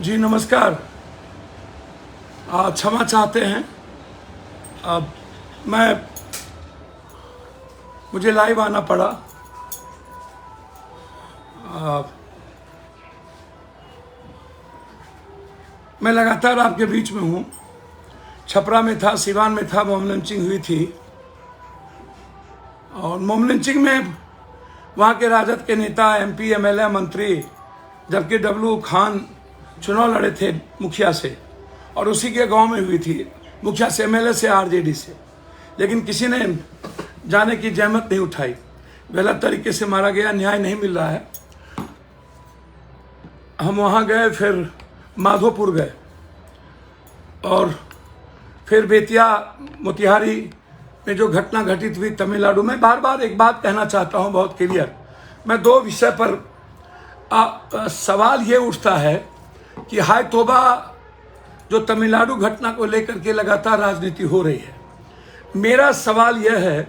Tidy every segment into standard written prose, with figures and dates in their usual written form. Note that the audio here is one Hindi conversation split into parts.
जी नमस्कार। क्षमा चाहते हैं। अब मुझे लाइव आना पड़ा। मैं लगातार आपके बीच में हूँ। छपरा में था, सिवान में था, बम लंचिंग हुई थी और बम लंचिंग में वहाँ के राजद के नेता, एमपी, एमएलए, मंत्री, जबकि डब्लू खान चुनाव लड़े थे मुखिया से और उसी के गांव में हुई थी, मुखिया से, एमएलए से, आरजेडी से, लेकिन किसी ने जाने की जहमत नहीं उठाई। गलत तरीके से मारा गया, न्याय नहीं मिल रहा है। हम वहाँ गए, फिर माधोपुर गए और फिर बेतिया, मोतिहारी में जो घटना घटित हुई तमिलनाडु में। बार बार एक बात कहना चाहता हूँ बहुत क्लियर। मैं दो विषय पर सवाल ये उठता है कि हाय तौबा, जो तमिलनाडु घटना को लेकर के लगातार राजनीति हो रही है। मेरा सवाल यह है,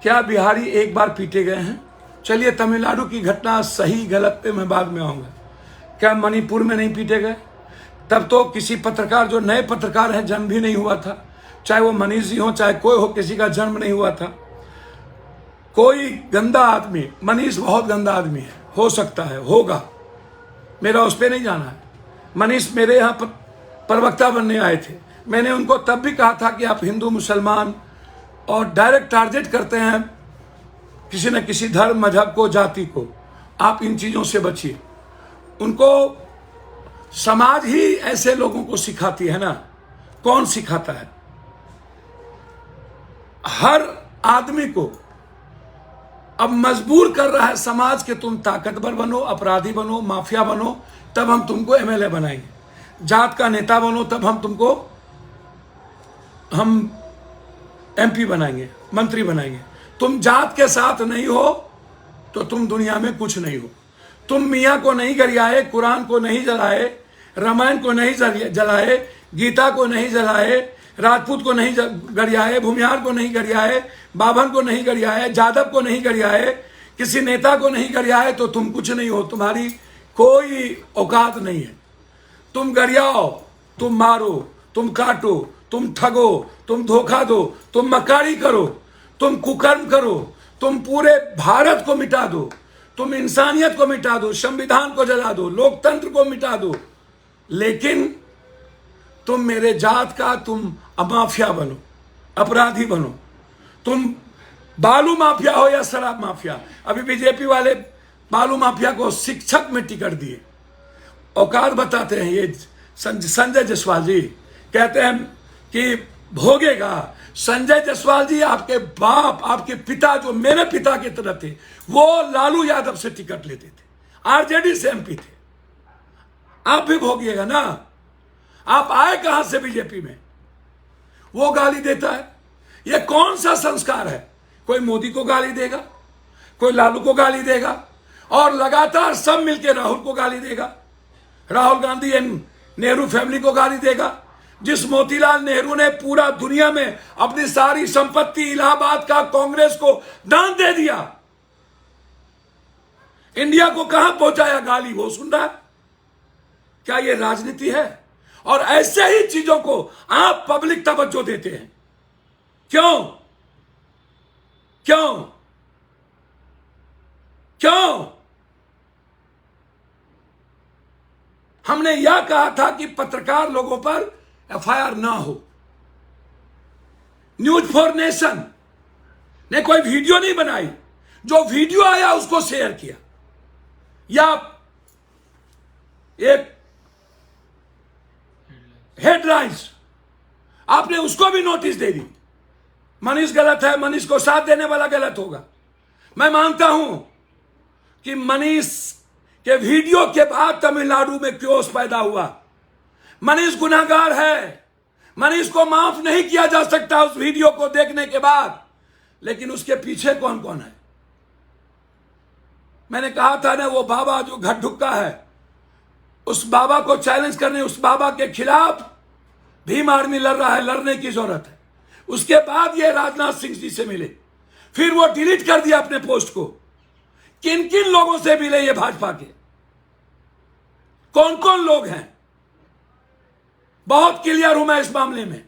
क्या बिहारी एक बार पीटे गए हैं? चलिए तमिलनाडु की घटना सही गलत पे मैं बाद में आऊँगा। क्या मणिपुर में नहीं पीटे गए? तब तो किसी पत्रकार, जो नए पत्रकार हैं, जन्म भी नहीं हुआ था। चाहे वो मनीष जी हो, चाहे कोई हो, किसी का जन्म नहीं हुआ था। कोई गंदा आदमी, मनीष बहुत गंदा आदमी है, हो सकता है, होगा, मेरा उस पर नहीं जाना है। मनीष मेरे यहाँ प्रवक्ता बनने आए थे। मैंने उनको तब भी कहा था कि आप हिंदू, मुसलमान और डायरेक्ट टारगेट करते हैं किसी न किसी धर्म, मजहब को, जाति को। आप इन चीज़ों से बचिए। उनको समाज ही ऐसे लोगों को सिखाती है ना। कौन सिखाता है? हर आदमी को अब मजबूर कर रहा है समाज के, तुम ताकतवर बनो, अपराधी बनो, माफिया बनो, तब हम तुमको एमएलए बनाएंगे। जात का नेता बनो, तब हम एमपी बनाएंगे, मंत्री बनाएंगे। तुम जात के साथ नहीं हो तो तुम दुनिया में कुछ नहीं हो। तुम मियाँ को नहीं गरियाए, कुरान को नहीं जलाए, रामायण को नहीं जलाए, गीता को नहीं जलाए, राजपूत को नहीं गरियाए, भूमिहार को नहीं गरियाए, बाभन को नहीं गरियाए, जादव को नहीं गरियाए, किसी नेता को नहीं गरियाए तो तुम कुछ नहीं हो। तुम्हारी कोई औकात नहीं है। तुम गरियाओ, तुम मारो, तुम काटो, तुम ठगो, तुम धोखा दो, तुम मक्कारी करो, तुम कुकर्म करो, तुम पूरे भारत को मिटा दो, तुम इंसानियत को मिटा दो, संविधान को जला दो, लोकतंत्र को मिटा दो, लेकिन तुम मेरे जात का, तुम माफिया बनो, अपराधी बनो। तुम बालू माफिया हो या शराब माफिया। अभी बीजेपी वाले बालू माफिया को शिक्षक में टिकट दिए। औकात बताते हैं ये संजय जायसवाल जी, कहते हैं कि भोगेगा। संजय जायसवाल जी, आपके बाप, आपके पिता, जो मेरे पिता की तरह थे, वो लालू यादव से टिकट लेते थे, आरजेडी से एमपी थे। आप भी भोगिएगा ना। आप आए कहां से बीजेपी में? वो गाली देता है। ये कौन सा संस्कार है? कोई मोदी को गाली देगा, कोई लालू को गाली देगा और लगातार सब मिलकर राहुल को गाली देगा। राहुल गांधी एंड नेहरू फैमिली को गाली देगा। जिस मोतीलाल नेहरू ने पूरा दुनिया में अपनी सारी संपत्ति इलाहाबाद का कांग्रेस को दान दे दिया, इंडिया को कहां पहुंचाया, गाली वो सुन रहा है। क्या ये राजनीति है? और ऐसे ही चीजों को आप पब्लिक तवज्जो देते हैं। क्यों? क्यों? क्यों? हमने यह कहा था कि पत्रकार लोगों पर एफआईआर ना हो। न्यूज फॉर नेशन ने कोई वीडियो नहीं बनाई, जो वीडियो आया उसको शेयर किया, या एक हेडलाइंस आपने उसको भी नोटिस दे दी। मनीष गलत है, मनीष को साथ देने वाला गलत होगा। मैं मानता हूं कि मनीष के वीडियो के बाद तमिलनाडु में क्योस पैदा हुआ। मनीष गुनाहगार है, मनीष को माफ नहीं किया जा सकता उस वीडियो को देखने के बाद, लेकिन उसके पीछे कौन कौन है? मैंने कहा था ना, वो बाबा जो घटढुक्का है, उस बाबा को चैलेंज करने, उस बाबा के खिलाफ भीम आर्मी लड़ रहा है, लड़ने की जरूरत है। उसके बाद ये राजनाथ सिंह जी से मिले, फिर वो डिलीट कर दिया अपने पोस्ट को। किन किन लोगों से मिले ये भाजपा के? कौन कौन लोग हैं? बहुत क्लियर हूं मैं इस मामले में।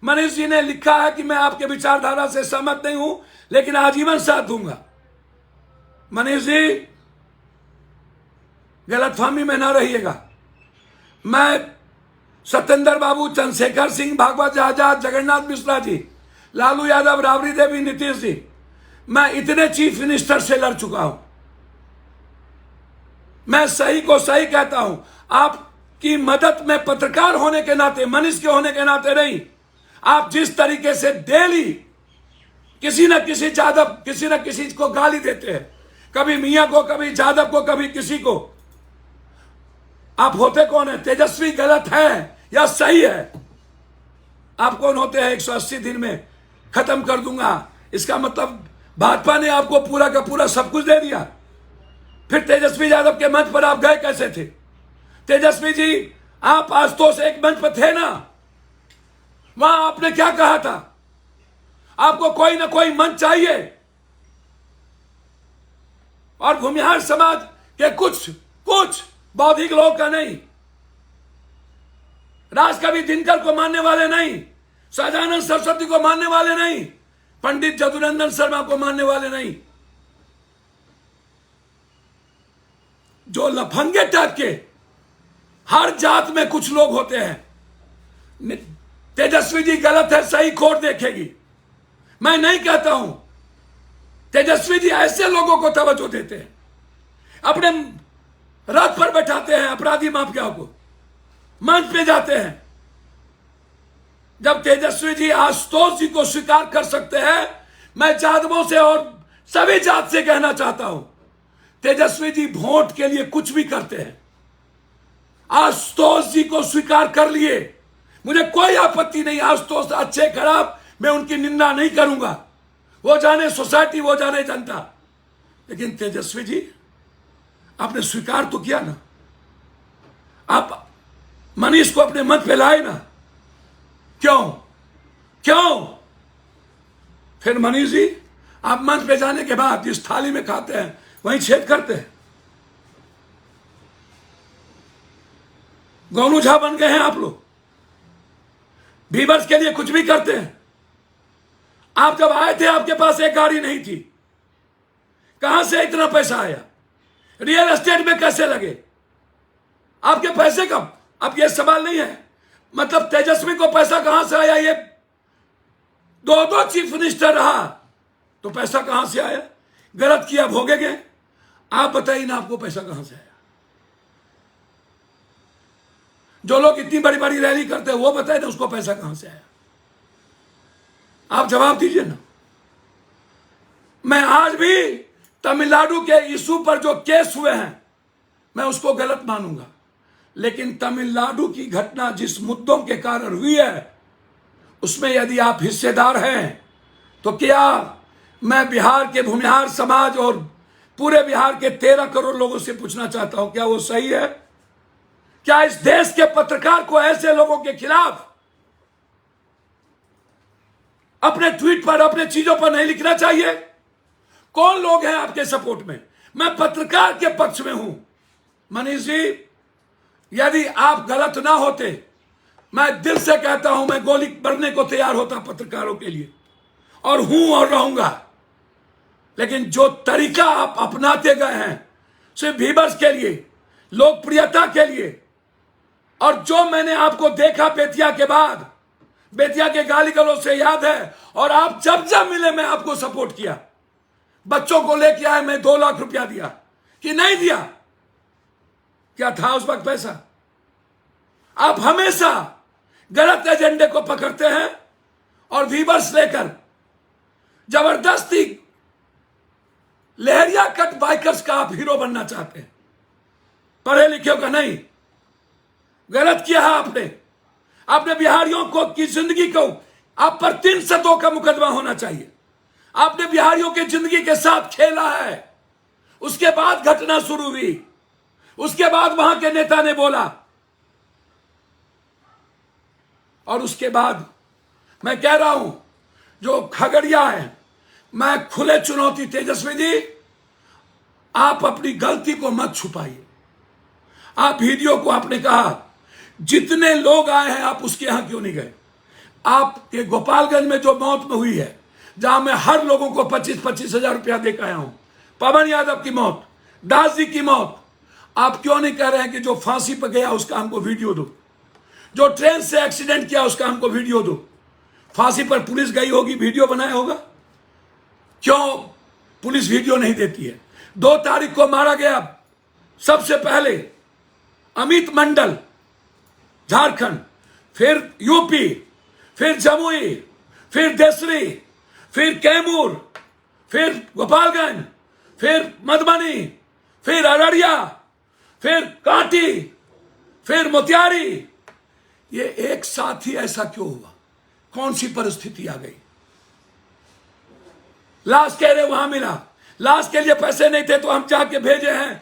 मनीष जी ने लिखा है कि मैं आपके विचारधारा से सहमत नहीं हूं, लेकिन आजीवन साथ दूंगा। मनीष जी, गलतफहमी में ना रहिएगा। मैं सत्येंद्र बाबू, चंद्रशेखर सिंह, भागवत आजाद, जगन्नाथ मिश्रा जी, लालू यादव, राबड़ी देवी, नीतीश जी, मैं इतने चीफ मिनिस्टर से लड़ चुका हूं। मैं सही को सही कहता हूं। आपकी मदद में पत्रकार होने के नाते, मनीष के होने के नाते नहीं, आप जिस तरीके से डेली किसी न किसी यादव, किसी न किसी को गाली देते हैं, कभी मियां को, कभी यादव को, कभी किसी को, आप होते कौन है? तेजस्वी गलत है या सही है? आप कौन होते हैं? 180 दिन में खत्म कर दूंगा, इसका मतलब भाजपा ने आपको पूरा का पूरा सब कुछ दे दिया। फिर तेजस्वी यादव के मंच पर आप गए कैसे थे? तेजस्वी जी, आप आशुतोष एक मंच पर थे ना, वहां आपने क्या कहा था? आपको कोई ना कोई मंच चाहिए, और भूमिहार समाज के कुछ बौद्धिक लोग का नहीं, राजकवि दिनकर को मानने वाले नहीं, सहजानंद सरस्वती को मानने वाले नहीं, पंडित जदुनंदन शर्मा को मानने वाले नहीं, जो लफंगे टाइप के हर जात में कुछ लोग होते हैं। तेजस्वी जी गलत है, सही कोर्ट देखेगी। मैं नहीं कहता हूं। तेजस्वी जी ऐसे लोगों को तवज्जो देते हैं, अपने रथ पर बैठाते हैं अपराधी माफियाओं को, मंच पे जाते हैं। जब तेजस्वी जी आशुतोष जी को स्वीकार कर सकते हैं, मैं यादवों से और सभी जात से कहना चाहता हूं, तेजस्वी जी वोट के लिए कुछ भी करते हैं। आशुतोष जी को स्वीकार कर लिए, मुझे कोई आपत्ति नहीं। आशुतोष अच्छे खराब मैं उनकी निंदा नहीं करूंगा, वो जाने सोसाइटी, वो जाने जनता। लेकिन तेजस्वी जी, आपने स्वीकार तो किया ना, आप मनीष को अपने मंच पे लाए ना, क्यों? फिर मनीष जी, आप मंच पे जाने के बाद जिस थाली में खाते हैं वहीं छेद करते हैं। गोनू झा बन गए हैं आप लोग, व्यूअर्स के लिए कुछ भी करते हैं। आप जब आए थे, आपके पास एक गाड़ी नहीं थी, कहां से इतना पैसा आया? रियल एस्टेट में कैसे लगे? आपके पैसे कब? अब ये सवाल नहीं है, मतलब तेजस्वी को पैसा कहां से आया? ये दो चीफ मिनिस्टर रहा तो पैसा कहां से आया? गलत किया, भोगेंगे। आप बताइए ना, आपको पैसा कहां से आया? जो लोग इतनी बड़ी बड़ी रैली करते हैं वो बताए ना, उसको पैसा कहां से आया? आप जवाब दीजिए ना। मैं आज भी तमिलनाडु के इशू पर जो केस हुए हैं, मैं उसको गलत मानूंगा, लेकिन तमिलनाडु की घटना जिस मुद्दों के कारण हुई है, उसमें यदि आप हिस्सेदार हैं, तो क्या मैं बिहार के भूमिहार समाज और पूरे बिहार के 13 करोड़ लोगों से पूछना चाहता हूं, क्या वो सही है? क्या इस देश के पत्रकार को ऐसे लोगों के खिलाफ अपने ट्वीट पर, अपने चीजों पर नहीं लिखना चाहिए? कौन लोग हैं आपके सपोर्ट में? मैं पत्रकार के पक्ष में हूं। मनीष जी, यदि आप गलत ना होते, मैं दिल से कहता हूं, मैं गोली भरने को तैयार होता पत्रकारों के लिए, और हूं और रहूंगा। लेकिन जो तरीका आप अपनाते गए हैं, सिर्फ व्यूअर्स के लिए, लोकप्रियता के लिए, और जो मैंने आपको देखा बेतिया के बाद, बेतिया के गाली गलौज से याद है, और आप जब जब मिले मैं आपको सपोर्ट किया। बच्चों को लेके आए, मैं 2 लाख रुपया दिया कि नहीं दिया? क्या था उस वक्त पैसा? आप हमेशा गलत एजेंडे को पकड़ते हैं और व्यूअर्स लेकर जबरदस्ती लहरिया कट बाइकर्स का आप हीरो बनना चाहते हैं। पढ़े लिखे का नहीं, गलत किया है आपने। आपने बिहारियों को की जिंदगी को, आप पर 302 का मुकदमा होना चाहिए। आपने बिहारियों की जिंदगी के साथ खेला है। उसके बाद घटना शुरू हुई, उसके बाद वहां के नेता ने बोला, और उसके बाद मैं कह रहा हूं, जो खगड़िया है, मैं खुले चुनौती, तेजस्वी जी, आप अपनी गलती को मत छुपाइए। आप वीडियो को आपने कहा जितने लोग आए हैं आप उसके यहां क्यों नहीं गए? आपके गोपालगंज में जो मौत में हुई है, जहां मैं हर लोगों को 25-25 हजार रुपया देकर आया हूं, पवन यादव की मौत, दास जी की मौत, आप क्यों नहीं कह रहे हैं कि जो फांसी पर गया उसका हमको वीडियो दो, जो ट्रेन से एक्सीडेंट किया उसका हमको वीडियो दो? फांसी पर पुलिस गई होगी, वीडियो बनाया होगा, क्यों पुलिस वीडियो नहीं देती है? 2 तारीख को मारा गया सबसे पहले अमित मंडल, झारखंड, फिर यूपी, फिर जमुई, फिर देसरी, फिर कैमूर, फिर गोपालगंज, फिर मधुबनी, फिर अररिया, फिर कांटी, फिर मोतिहारी। ये एक साथ ही ऐसा क्यों हुआ? कौन सी परिस्थिति आ गई? लाश कह रहे वहां मिला, लाश के लिए पैसे नहीं थे तो हम जाके भेजे हैं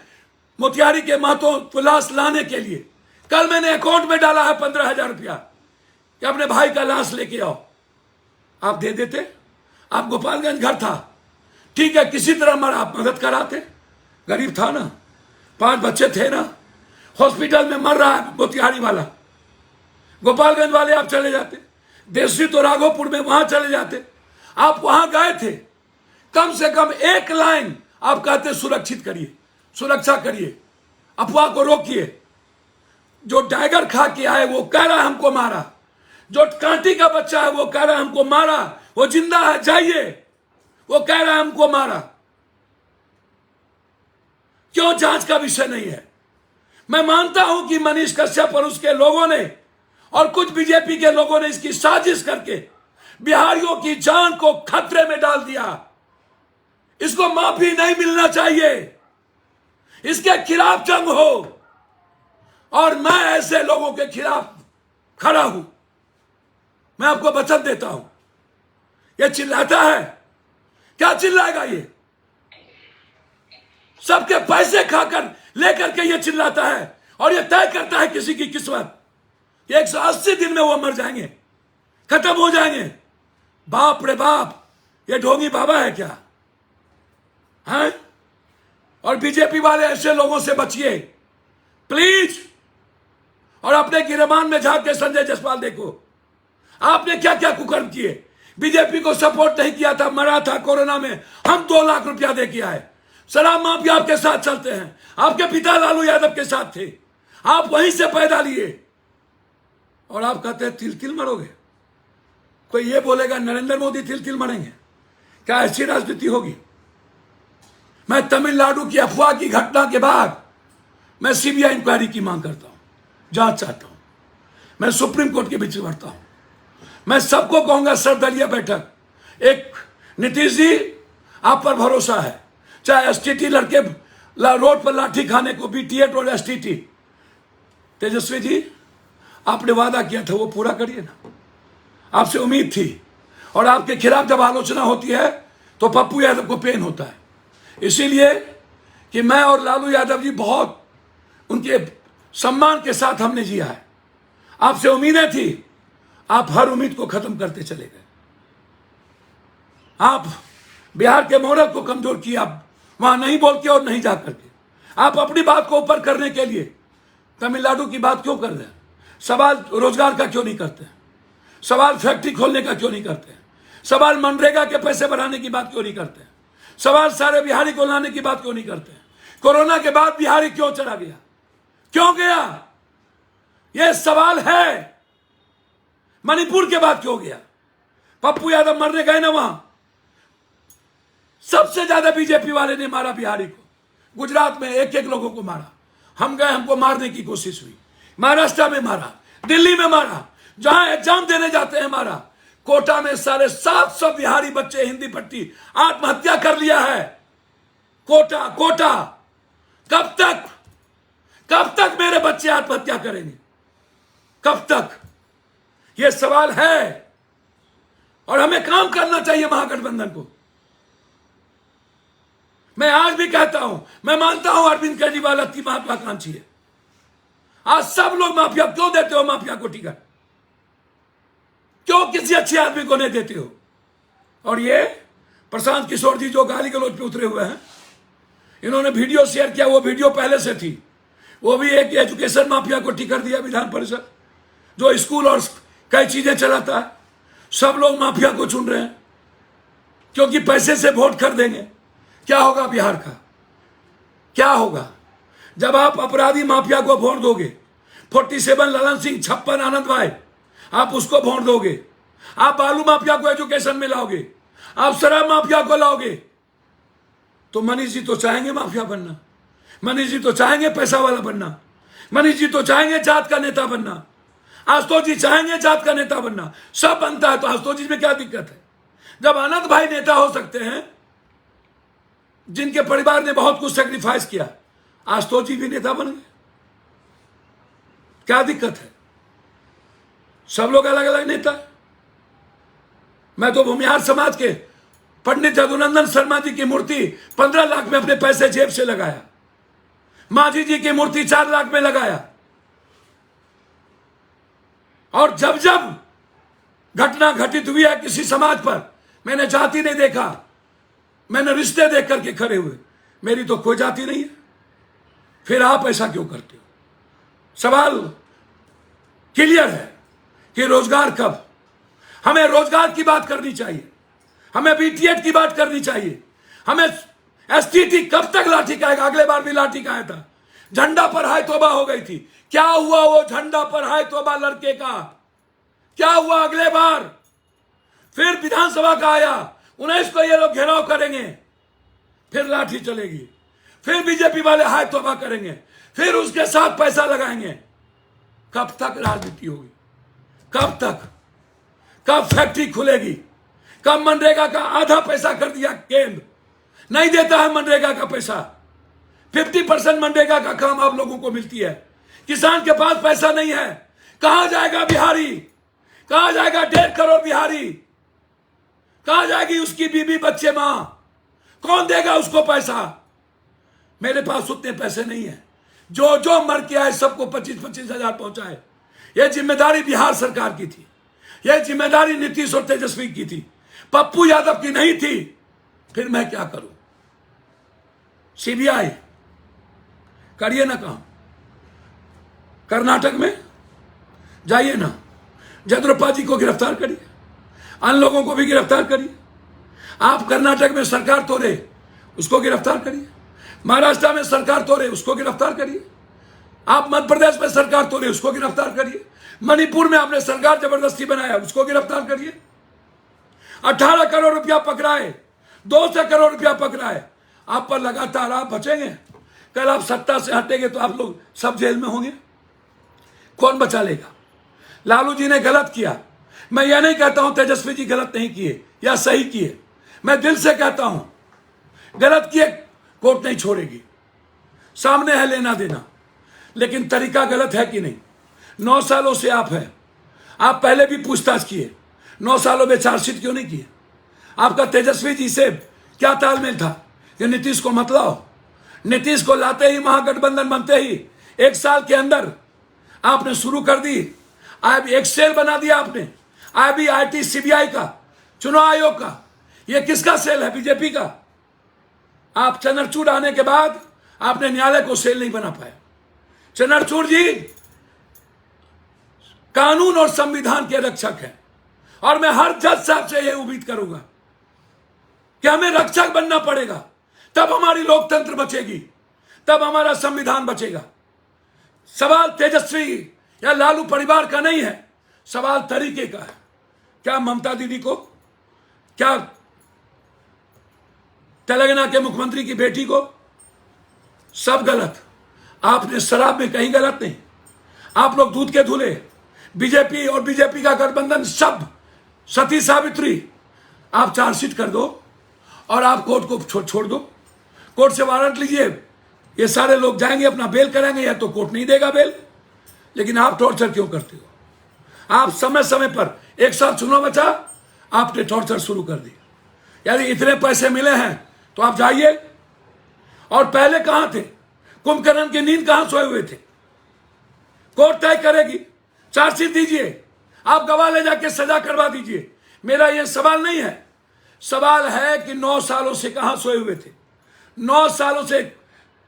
मोतिहारी के महतो को लाश लाने के लिए। कल मैंने अकाउंट में डाला है 15,000 रुपया कि अपने भाई का लाश लेके आओ। आप दे देते? आप गोपालगंज घर था, ठीक है, किसी तरह मरा, आप मदद कराते, गरीब था ना, 5 बच्चे थे ना, हॉस्पिटल में मर रहा है मोतिहारी वाला, गोपालगंज वाले आप चले जाते, देसी तो राघोपुर में वहां चले जाते, आप वहां गए थे, कम से कम एक लाइन आप कहते सुरक्षित करिए, सुरक्षा करिए, अफवाह को रोकिए। जो टाइगर खा के आए वो कह रहा है हमको मारा, जो कांटी का बच्चा है वो कह रहा है हमको मारा, वो जिंदा है जाइए, वो कह रहा है हमको मारा। क्यों जांच का विषय नहीं है? मैं मानता हूं कि मनीष कश्यप और उसके लोगों ने और कुछ बीजेपी के लोगों ने इसकी साजिश करके बिहारियों की जान को खतरे में डाल दिया। इसको माफी नहीं मिलना चाहिए, इसके खिलाफ जंग हो, और मैं ऐसे लोगों के खिलाफ खड़ा हूं। मैं आपको वचन देता हूं। ये चिल्लाता है, क्या चिल्लाएगा? ये सबके पैसे खाकर लेकर के ये चिल्लाता है और ये तय करता है किसी की किस्मत। 180 दिन में वो मर जाएंगे, खत्म हो जाएंगे। बाप रे बाप, ये ढोंगी बाबा है क्या? हैं? और बीजेपी वाले ऐसे लोगों से बचिए प्लीज। और अपने गिरबान में झांक के संजय जायसवाल देखो, आपने क्या क्या कुकर्म किए। बीजेपी को सपोर्ट नहीं किया था, मरा था कोरोना में, हम 2 लाख रुपया दे के आए। शराब माफिया आपके साथ चलते हैं, आपके पिता लालू यादव के साथ थे, आप वहीं से पैदा लिए, और आप कहते हैं तिल तिल मरोगे। कोई ये बोलेगा नरेंद्र मोदी तिल तिल मरेंगे? क्या ऐसी राजनीति होगी? मैं तमिलनाडु की अफवाह की घटना के बाद मैं सीबीआई इंक्वायरी की मांग करता हूं, जांच चाहता हूं, मैं सुप्रीम कोर्ट के बीच बढ़ता हूं। मैं सबको कहूंगा सर्वदलीय बैठक, एक नीतीश जी आप पर भरोसा है, चाहे एसटीटी लड़के रोड पर लाठी खाने को, बीटीएट और एसटीटी। तेजस्वी जी आपने वादा किया था वो पूरा करिए ना, आपसे उम्मीद थी। और आपके खिलाफ जब आलोचना होती है तो पप्पू यादव को पेन होता है, इसीलिए कि मैं और लालू यादव जी बहुत उनके सम्मान के साथ हमने जिया है। आपसे उम्मीदें थी, आप हर उम्मीद को खत्म करते चले गए। आप बिहार के मॉडल को कमजोर किया, वहां नहीं बोल के और नहीं जा करके आप अपनी बात को ऊपर करने के लिए तमिलनाडु की बात क्यों कर रहे हैं? सवाल रोजगार का क्यों नहीं करते? सवाल फैक्ट्री खोलने का क्यों नहीं करते? सवाल मनरेगा के पैसे बढ़ाने की बात क्यों नहीं करते? सवाल सारे बिहारी को लाने की बात क्यों नहीं करते? कोरोना के बाद बिहारी क्यों चला गया, क्यों गया? यह सवाल है। मणिपुर के बाद क्यों गया? पप्पू यादव मरने गए ना, वहां सबसे ज्यादा बीजेपी वाले ने मारा बिहारी को। गुजरात में 1-1 लोगों को मारा, हम गए, हमको मारने की कोशिश हुई। महाराष्ट्र में मारा, दिल्ली में मारा, जहां एग्जाम देने जाते हैं मारा। कोटा में 750 बिहारी बच्चे हिंदी पट्टी आत्महत्या कर लिया है। कोटा कोटा, कब तक मेरे बच्चे आत्महत्या करेंगे? कब तक? यह सवाल है और हमें काम करना चाहिए महागठबंधन को। मैं आज भी कहता हूं, मैं मानता हूं अरविंद केजरीवाल अति महत्वाकांक्षी है। आज सब लोग माफिया क्यों देते हो? माफिया को टिकट क्यों किसी अच्छे आदमी को नहीं देते हो? और ये प्रशांत किशोर जी जो गाली गलौज पे उतरे हुए हैं, इन्होंने वीडियो शेयर किया, वो वीडियो पहले से थी। वो भी एक एजुकेशन माफिया को टिकट दिया विधान परिषद, जो स्कूल और कई चीजें चलाता है। सब लोग माफिया को चुन रहे हैं क्योंकि पैसे से वोट खरीदेंगे। क्या होगा बिहार का? क्या होगा जब आप अपराधी माफिया को वोट दोगे? 47 ललन सिंह, 56 आनंद भाई, आप उसको वोट दोगे। आप बालू माफिया को एजुकेशन में लाओगे, आप शराब माफिया को लाओगे। तो मनीष जी तो चाहेंगे माफिया बनना, मनीष जी तो चाहेंगे पैसा वाला बनना, मनीष जी तो चाहेंगे जात का नेता बनना, आशुतोष जी चाहेंगे जात का नेता बनना। सब बनता है तो आशुतोष जी में क्या दिक्कत है? जब आनंद भाई नेता हो सकते हैं, जिनके परिवार ने बहुत कुछ सेक्रीफाइस किया, आशुतोष जी भी नेता बन गए, क्या दिक्कत है? सब लोग अलग अलग नेता। मैं तो भूमिहार समाज के पंडित जदुनंदन शर्मा जी की मूर्ति 15 लाख में अपने पैसे जेब से लगाया, मांझी जी की मूर्ति 4 लाख में लगाया। और जब जब घटना घटित हुई है किसी समाज पर, मैंने जाति नहीं देखा, मैंने रिश्ते देख करके खड़े हुए। मेरी तो कोई जाति नहीं है, फिर आप ऐसा क्यों करते हो? सवाल क्लियर है कि रोजगार कब? हमें रोजगार की बात करनी चाहिए, हमें बीटीएड की बात करनी चाहिए, हमें एसटीटी कब तक लाठी खाएगा? अगले बार भी लाठी खाया था, झंडा पर हाय तौबा हो गई थी। क्या हुआ वो झंडा पर हाय तौबा लड़के का? क्या हुआ अगले बार? फिर विधानसभा का आया 19 को, ये लोग घेराव करेंगे, फिर लाठी चलेगी, फिर बीजेपी वाले हाय तौबा करेंगे, फिर उसके साथ पैसा लगाएंगे। कब तक राजनीति होगी? कब तक? कब फैक्ट्री खुलेगी? कब मनरेगा का आधा पैसा कर दिया केंद्र? नहीं देता है मनरेगा का पैसा। 50% मनरेगा का काम आप लोगों को मिलती है, किसान के पास पैसा नहीं है। कहां जाएगा बिहारी? कहां जाएगा 1.5 करोड़ बिहारी? कहां जाएगी उसकी बीबी, बच्चे, मां? कौन देगा उसको पैसा? मेरे पास उतने पैसे नहीं है। जो जो मर के आए सबको 25-25 हजार पहुंचाए। यह जिम्मेदारी बिहार सरकार की थी, यह जिम्मेदारी नीतीश और तेजस्वी की थी, पप्पू यादव की नहीं थी। फिर मैं क्या करूं? सीबीआई करिए ना काम, कर्नाटक में जाइए ना, जयद्रपा जी को गिरफ्तार करिए, अन्य लोगों को भी गिरफ्तार करिए। आप कर्नाटक में सरकार तोड़े, उसको गिरफ्तार करिए। महाराष्ट्र में सरकार तोड़े, उसको गिरफ्तार करिए। आप मध्य प्रदेश में सरकार तोड़े, उसको गिरफ्तार करिए। मणिपुर में आपने सरकार जबरदस्ती बनाया, उसको गिरफ्तार करिए। 18 करोड़ रुपया पकड़ाए, 200 करोड़ रुपया पकड़ाए। आप पर लगातार आप बचेंगे। कल आप सत्ता से हटेंगे तो आप लोग सब जेल में होंगे। कौन बचा लेगा? लालू जी ने गलत किया, मैं यह नहीं कहता हूं तेजस्वी जी गलत नहीं किए या सही किए, मैं दिल से कहता हूं गलत किए कोर्ट नहीं छोड़ेगी, सामने है लेना देना। लेकिन तरीका गलत है कि नहीं? 9 सालों से आप हैं, आप पहले भी पूछताछ किए, 9 सालों में चार्जशीट क्यों नहीं किए? आपका तेजस्वी जी से क्या तालमेल था कि नीतीश को मत लाओ? नीतीश को लाते ही, महागठबंधन बनते ही 1 साल के अंदर आपने शुरू कर दी। अब एक सेल बना दिया आपने, IB, CBI का, चुनाव आयोग का। यह किसका सेल है? बीजेपी का। आप चंद्रचूड़ आने के बाद आपने न्यायालय को सेल नहीं बना पाया। चंद्रचूड़ जी कानून और संविधान के रक्षक हैं, और मैं हर जज साहब से यह उम्मीद करूंगा कि हमें रक्षक बनना पड़ेगा, तब हमारी लोकतंत्र बचेगी, तब हमारा संविधान बचेगा। सवाल तेजस्वी या लालू परिवार का नहीं है, सवाल तरीके का है। क्या ममता दीदी को, क्या तेलंगाना के मुख्यमंत्री की बेटी को? सब गलत। आपने शराब में कहीं गलत नहीं। आप लोग दूध के धुले, बीजेपी और बीजेपी का गठबंधन सब सती सावित्री। आप चार्जशीट कर दो और आप कोर्ट को छोड़ दो, कोर्ट से वारंट लीजिए, ये सारे लोग जाएंगे अपना बेल कराएंगे, या तो कोर्ट नहीं देगा बेल। लेकिन आप टॉर्चर क्यों करते हो? आप समय समय पर, 1 साल चुनाव बचा, आपने टॉर्चर शुरू कर दिया। यानी इतने पैसे मिले हैं तो आप जाइए। और पहले कहां थे? कुंभकर्ण की नींद कहां सोए हुए थे? कोर्ट तय करेगी, चार्जशीट दीजिए, आप गवाह ले जाके सजा करवा दीजिए। मेरा यह सवाल नहीं है, सवाल है कि 9 सालों से कहां सोए हुए थे? 9 सालों से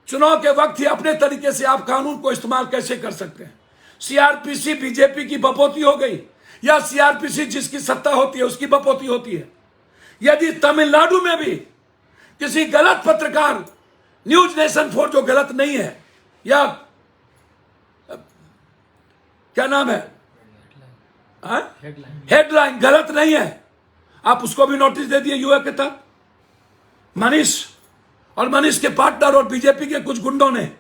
चुनाव के वक्त ही अपने तरीके से आप कानून को इस्तेमाल कैसे कर सकते हैं? सीआरपीसी बीजेपी की बपोती हो गई, या सीआरपीसी जिसकी सत्ता होती है उसकी बपोती होती है? यदि तमिलनाडु में भी किसी गलत पत्रकार, न्यूज नेशन 4 जो गलत नहीं है, या क्या नाम है, हेडलाइन गलत नहीं है, आप उसको भी नोटिस दे दिए यूए के तहत। मनीष और मनीष के पार्टनर और बीजेपी के कुछ गुंडों ने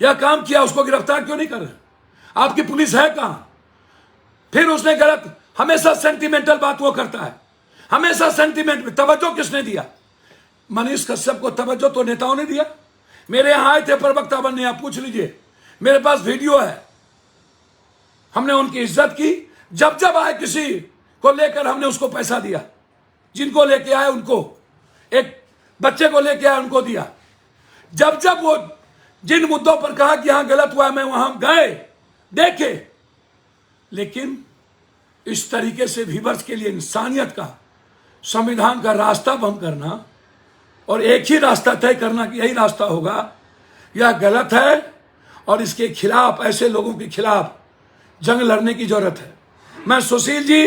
यह काम किया, उसको गिरफ्तार क्यों नहीं कर रहे? आपकी पुलिस है कहां? फिर उसने गलत, हमेशा सेंटिमेंटल बात वो करता है, हमेशा सेंटिमेंट में तवज्जो किसने दिया? मनीष कश्यप को तवज्जो तो नेताओं ने दिया। मेरे यहां आए थे प्रवक्ता बनने, आप पूछ लीजिए, मेरे पास वीडियो है। हमने उनकी इज्जत की, जब जब आए किसी को लेकर हमने उसको पैसा दिया, जिनको लेके आए उनको, एक बच्चे को लेके आए उनको दिया। जब जब वो जिन मुद्दों पर कहा कि यहां गलत हुआ, मैं वहां गए, देखे। लेकिन इस तरीके से विवर्स के लिए इंसानियत का, संविधान का रास्ता बंद करना और एक ही रास्ता तय करना कि यही रास्ता होगा, यह गलत है। और इसके खिलाफ, ऐसे लोगों के खिलाफ जंग लड़ने की जरूरत है। मैं सुशील जी,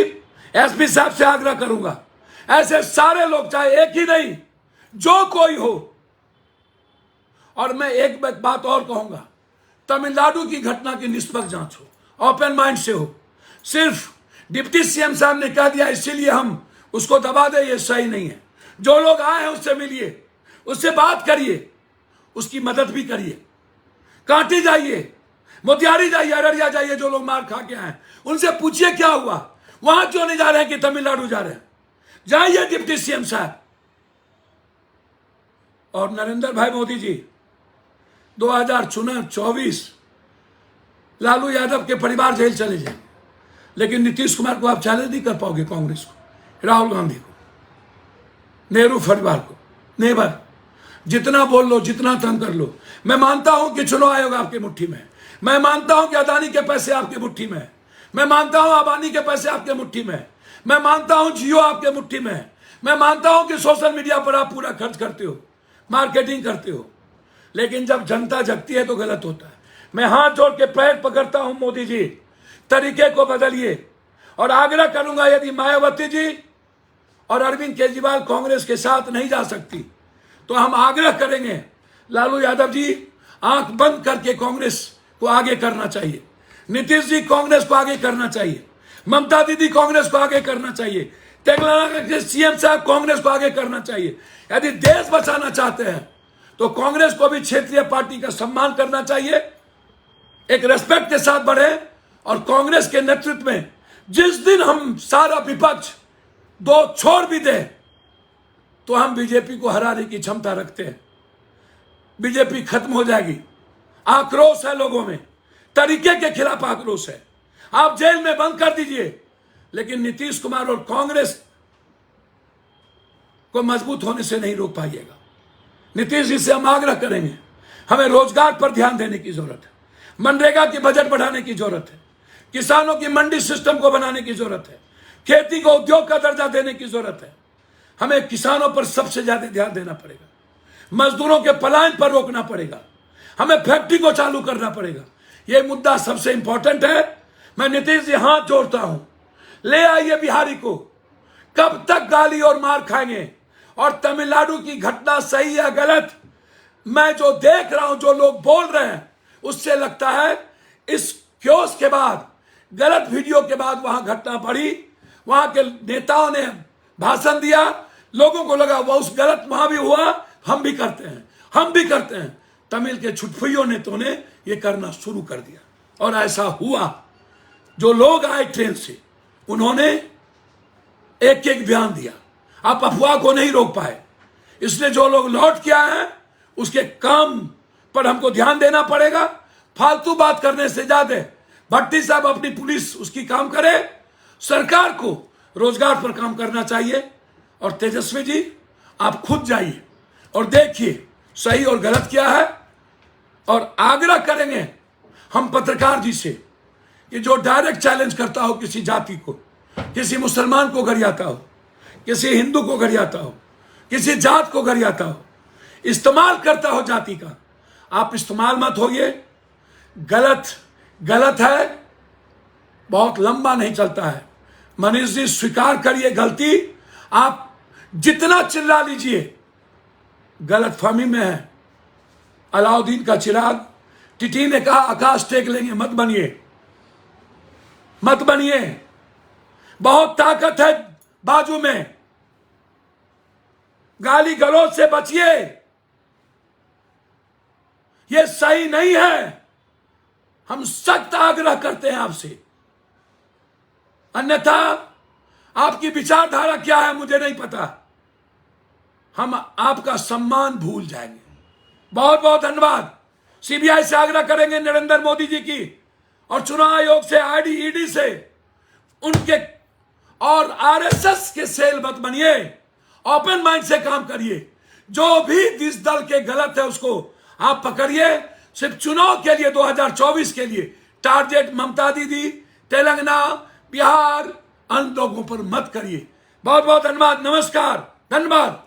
एसपी साहब से आग्रह करूंगा, ऐसे सारे लोग, चाहे एक ही नहीं, जो कोई हो। और मैं एक बात और कहूंगा, तमिलनाडु की घटना की निष्पक्ष जांच हो, ओपन माइंड से हो। सिर्फ डिप्टी सीएम साहब ने कह दिया इसीलिए हम उसको दबा दे, ये सही नहीं है। जो लोग आए हैं उससे मिलिए, उससे बात करिए, उसकी मदद भी करिए। कांटी जाइए, मोतिहारी जाइए, अररिया जाइए, जो लोग मार खा के आए उनसे पूछिए क्या हुआ, वहां क्यों नहीं जा रहे हैं कि तमिलनाडु जा रहे हैं? जाइए डिप्टी सीएम साहब। और नरेंद्र भाई मोदी जी, 2024 लालू यादव के परिवार जेल चले जाए, लेकिन नीतीश कुमार को आप चैलेंज नहीं कर पाओगे, कांग्रेस को, राहुल गांधी को, नेहरू परिवार को, नेवर। जितना बोल लो, जितना तंग कर लो। मैं मानता हूं कि चुनाव आयोग आपकी मुट्ठी में है, मैं मानता हूं कि अदानी के पैसे आपकी मुट्ठी में है, मैं मानता हूं अबानी के पैसे आपके मुट्ठी में है, मैं मानता हूं जियो आपके मुट्ठी में है, मैं मानता हूं कि सोशल मीडिया पर आप पूरा खर्च करते हो, मार्केटिंग करते हो। लेकिन जब जनता जगती है तो गलत होता है। मैं हाथ जोड़ के पैर पकड़ता हूं, मोदी जी, तरीके को बदलिए। और आग्रह करूंगा, यदि मायावती जी और अरविंद केजरीवाल कांग्रेस के साथ नहीं जा सकती, तो हम आग्रह करेंगे, लालू यादव जी, आंख बंद करके कांग्रेस को आगे करना चाहिए। नीतीश जी, कांग्रेस को आगे करना चाहिए। ममता दीदी, कांग्रेस को आगे करना चाहिए। तेलंगाना के सीएम साहब, कांग्रेस को आगे करना चाहिए। यदि देश बचाना चाहते हैं तो कांग्रेस को भी क्षेत्रीय पार्टी का सम्मान करना चाहिए, एक रेस्पेक्ट के साथ बढ़े। और कांग्रेस के नेतृत्व में जिस दिन हम सारा विपक्ष दो छोड़ भी दे, तो हम बीजेपी को हराने की क्षमता रखते हैं। बीजेपी खत्म हो जाएगी। आक्रोश है लोगों में, तरीके के खिलाफ आक्रोश है। आप जेल में बंद कर दीजिए, लेकिन नीतीश कुमार और कांग्रेस को मजबूत होने से नहीं रोक पाइएगा। नीतीश जी से हम आग्रह करेंगे, हमें रोजगार पर ध्यान देने की जरूरत है, मनरेगा की बजट बढ़ाने की जरूरत है, किसानों की मंडी सिस्टम को बनाने की जरूरत है, खेती को उद्योग का दर्जा देने की जरूरत है। हमें किसानों पर सबसे ज्यादा ध्यान देना पड़ेगा, मजदूरों के पलायन पर रोकना पड़ेगा, हमें फैक्ट्री को चालू करना पड़ेगा। यह मुद्दा सबसे इंपॉर्टेंट है। मैं नीतीश जी हाथ जोड़ता हूं, ले आइए बिहारी को। कब तक गाली और मार खाएंगे? और तमिलनाडु की घटना सही या गलत, मैं जो देख रहा हूं, जो लोग बोल रहे हैं, उससे लगता है इस क्योस के बाद, गलत वीडियो के बाद वहां घटना बढ़ी, वहां के नेताओं ने भाषण दिया, लोगों को लगा वह उस गलत वहां भी हुआ, हम भी करते हैं, हम भी करते हैं। तमिल के छुटपुइयों नेताओं ने यह करना शुरू कर दिया और ऐसा हुआ। जो लोग आए ट्रेन से, उन्होंने एक एक बयान दिया। आप अफवाह को नहीं रोक पाए, इसलिए जो लोग लौट के आए हैं उसके काम पर हमको ध्यान देना पड़ेगा। फालतू बात करने से ज्यादा भट्टी साहब अपनी पुलिस उसकी काम करे, सरकार को रोजगार पर काम करना चाहिए। और तेजस्वी जी, आप खुद जाइए और देखिए सही और गलत क्या है। और आग्रह करेंगे हम पत्रकार जी से कि जो डायरेक्ट चैलेंज करता हो किसी जाति को, किसी मुसलमान को गरियाता हो, किसी हिंदू को गरियाता हो, किसी जात को गरियाता हो, इस्तेमाल करता हो जाति का, आप इस्तेमाल मत होइए। गलत गलत है, बहुत लंबा नहीं चलता है। मनीष जी स्वीकार करिए गलती, आप जितना चिल्ला लीजिए गलत फहमी में है। अलाउद्दीन का चिराग, टिटी ने कहा आकाश टेक लेंगे, मत बनिए, मत बनिए, बहुत ताकत है बाजू में, गाली गलौज से बचिए, यह सही नहीं है। हम सख्त आग्रह करते हैं आपसे, अन्यथा आपकी विचारधारा क्या है मुझे नहीं पता, हम आपका सम्मान भूल जाएंगे। बहुत बहुत धन्यवाद। सीबीआई से आग्रह करेंगे नरेंद्र मोदी जी की, और चुनाव आयोग से, आईडी ईडी से, उनके और आरएसएस के सेल मत बनिए, ओपन माइंड से काम करिए। जो भी जिस दल के गलत है उसको आप पकड़िए। सिर्फ चुनाव के लिए 2024 के लिए टारगेट ममता दीदी, तेलंगाना, बिहार, अन्य लोगों पर मत करिए। बहुत बहुत धन्यवाद, नमस्कार, धन्यवाद।